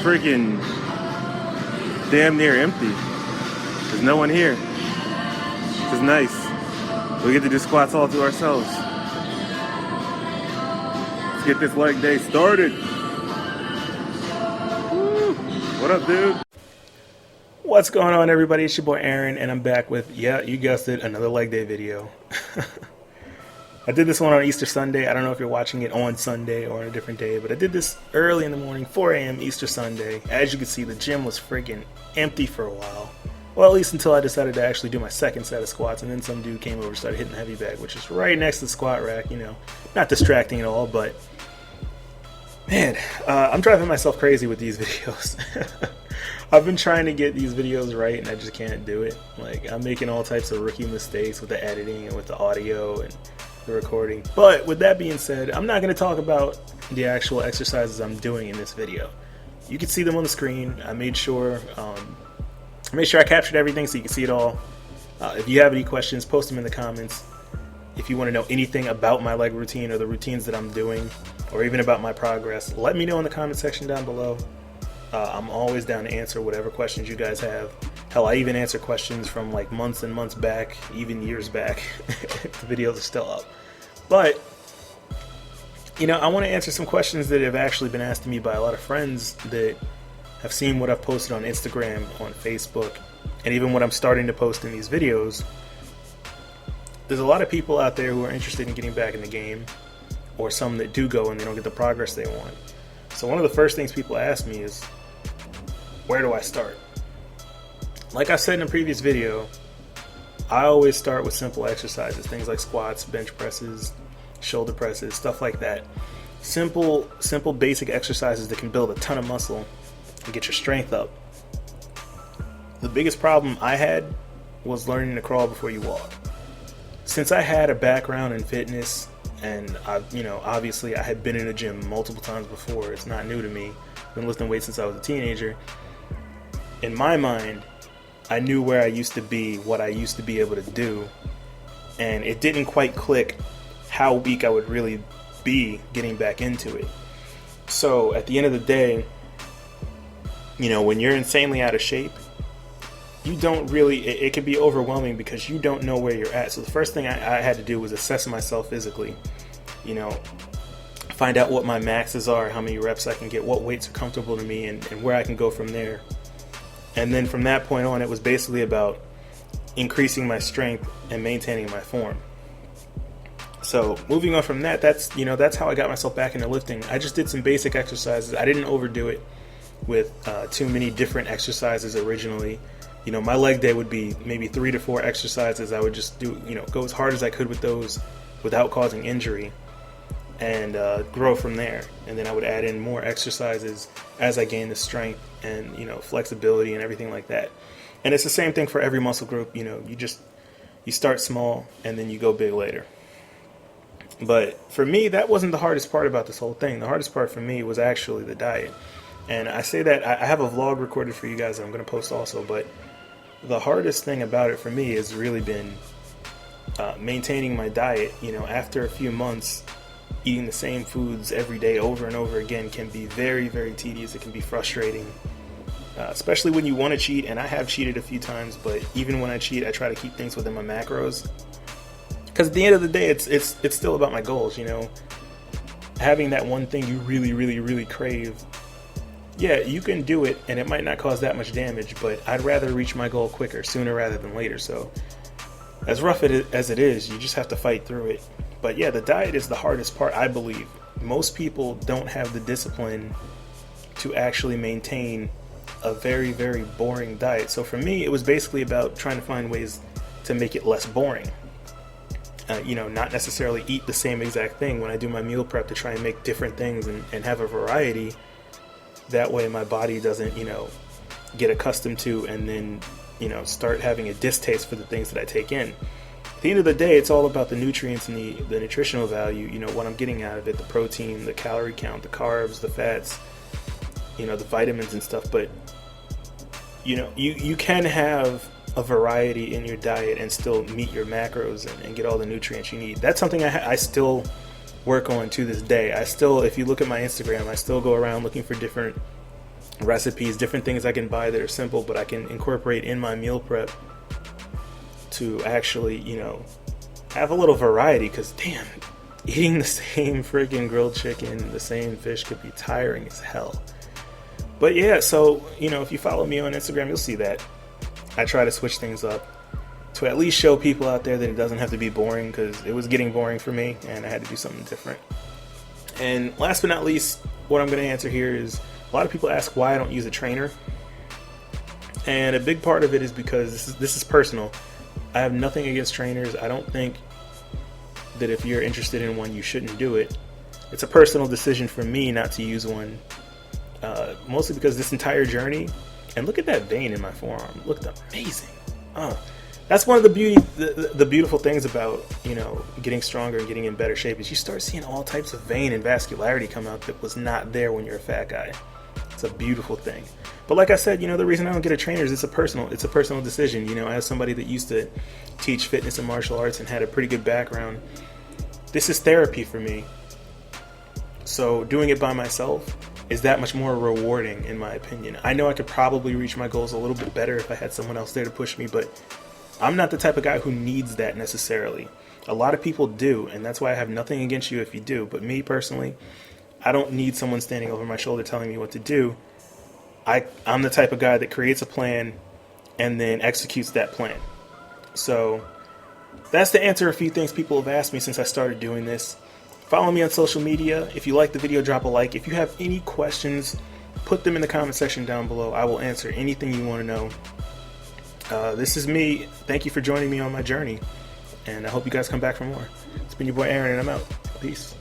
freaking damn near empty. There's no one here. This is nice. We get to do squats all to ourselves. Let's get this leg day started. Woo. What up, dude? What's going on, everybody? It's your boy Aaron, and I'm back with, yeah, you guessed it, another leg day video. I did this one on Easter Sunday. I don't know if you're watching it on Sunday or on a different day, but I did this early in the morning, 4 a.m. Easter Sunday. As you can see, the gym was freaking empty for a while. Well, at least until I decided to actually do my second set of squats, and then some dude came over and started hitting the heavy bag, which is right next to the squat rack, you know. Not distracting at all, but man, I'm driving myself crazy with these videos. I've been trying to get these videos right, and I just can't do it. Like, I'm making all types of rookie mistakes with the editing and with the audio and the recording. But with that being said, I'm not going to talk about the actual exercises I'm doing in this video. You can see them on the screen. I made sure I captured everything so you can see it all. If you have any questions, post them in the comments. If you want to know anything about my leg routine or the routines that I'm doing, or even about my progress, let me know in the comment section down below. I'm always down to answer whatever questions you guys have. Hell, I even answer questions from like months and months back, even years back. The videos are still up. But, you know, I want to answer some questions that have actually been asked to me by a lot of friends that have seen what I've posted on Instagram, on Facebook, and even what I'm starting to post in these videos. There's a lot of people out there who are interested in getting back in the game, or some that do go and they don't get the progress they want. So one of the first things people ask me is, where do I start? Like I said in a previous video, I always start with simple exercises, things like squats, bench presses, shoulder presses, stuff like that. Simple basic exercises that can build a ton of muscle and get your strength up. The biggest problem I had was learning to crawl before you walk. Since I had a background in fitness, and obviously I had been in a gym multiple times before, it's not new to me. I've been lifting weights since I was a teenager. In my mind, I knew where I used to be, what I used to be able to do, and it didn't quite click how weak I would really be getting back into it. So at the end of the day, you know, when you're insanely out of shape, you don't really, it can be overwhelming because you don't know where you're at. So the first thing I had to do was assess myself physically, you know, find out what my maxes are, how many reps I can get, what weights are comfortable to me, and where I can go from there. And then from that point on, it was basically about increasing my strength and maintaining my form. So moving on from that, that's how I got myself back into lifting. I just did some basic exercises. I didn't overdo it with too many different exercises originally. You know, my leg day would be maybe 3 to 4 exercises. I would just do, go as hard as I could with those without causing injury, and grow from there. And then I would add in more exercises as I gain the strength and, flexibility and everything like that. And it's the same thing for every muscle group. You start small and then you go big later. But for me, that wasn't the hardest part about this whole thing. The hardest part for me was actually the diet. And I say that, I have a vlog recorded for you guys that I'm going to post also, but the hardest thing about it for me has really been maintaining my diet. After a few months, eating the same foods every day over and over again can be very, very tedious. It can be frustrating, especially when you want to cheat. And I have cheated a few times, but even when I cheat, I try to keep things within my macros. Because at the end of the day, it's still about my goals. Having that one thing you really, really, really crave. Yeah, you can do it, and it might not cause that much damage, but I'd rather reach my goal quicker, sooner rather than later. So, as rough as it is, you just have to fight through it. But yeah, the diet is the hardest part, I believe. Most people don't have the discipline to actually maintain a very, very boring diet. So for me, it was basically about trying to find ways to make it less boring. Not necessarily eat the same exact thing when I do my meal prep, to try and make different things and have a variety. That way my body doesn't, get accustomed to and then, start having a distaste for the things that I take in. At the end of the day, it's all about the nutrients and the nutritional value, what I'm getting out of it, the protein, the calorie count, the carbs, the fats, the vitamins and stuff. But, you can have a variety in your diet and still meet your macros and get all the nutrients you need. That's something I still work on to this day. If you look at my Instagram, I still go around looking for different recipes, different things I can buy that are simple, but I can incorporate in my meal prep to actually, you know, have a little variety. Because damn, eating the same freaking grilled chicken, the same fish could be tiring as hell. But yeah, so, you know, if you follow me on Instagram, you'll see that I try to switch things up to at least show people out there that it doesn't have to be boring, because it was getting boring for me and I had to do something different. And last but not least, what I'm going to answer here is, a lot of people ask why I don't use a trainer. And a big part of it is because this is personal. I have nothing against trainers. I don't think that if you're interested in one, you shouldn't do it. It's a personal decision for me not to use one, mostly because this entire journey, and look at that vein in my forearm, it looked amazing. That's one of the beautiful things about, you know, getting stronger and getting in better shape, is you start seeing all types of vein and vascularity come out that was not there when you're a fat guy. It's a beautiful thing. But like I said, you know, the reason I don't get a trainer is it's a personal decision. You know, as somebody that used to teach fitness and martial arts and had a pretty good background, this is therapy for me. So doing it by myself is that much more rewarding, in my opinion. I know I could probably reach my goals a little bit better if I had someone else there to push me, but I'm not the type of guy who needs that necessarily. A lot of people do, and that's why I have nothing against you if you do. But me personally, I don't need someone standing over my shoulder telling me what to do. I'm the type of guy that creates a plan and then executes that plan. So that's to answer a few things people have asked me since I started doing this. Follow me on social media. If you like the video, drop a like. If you have any questions, put them in the comment section down below. I will answer anything you want to know. This is me. Thank you for joining me on my journey, and I hope you guys come back for more. It's been your boy Aaron, and I'm out. Peace.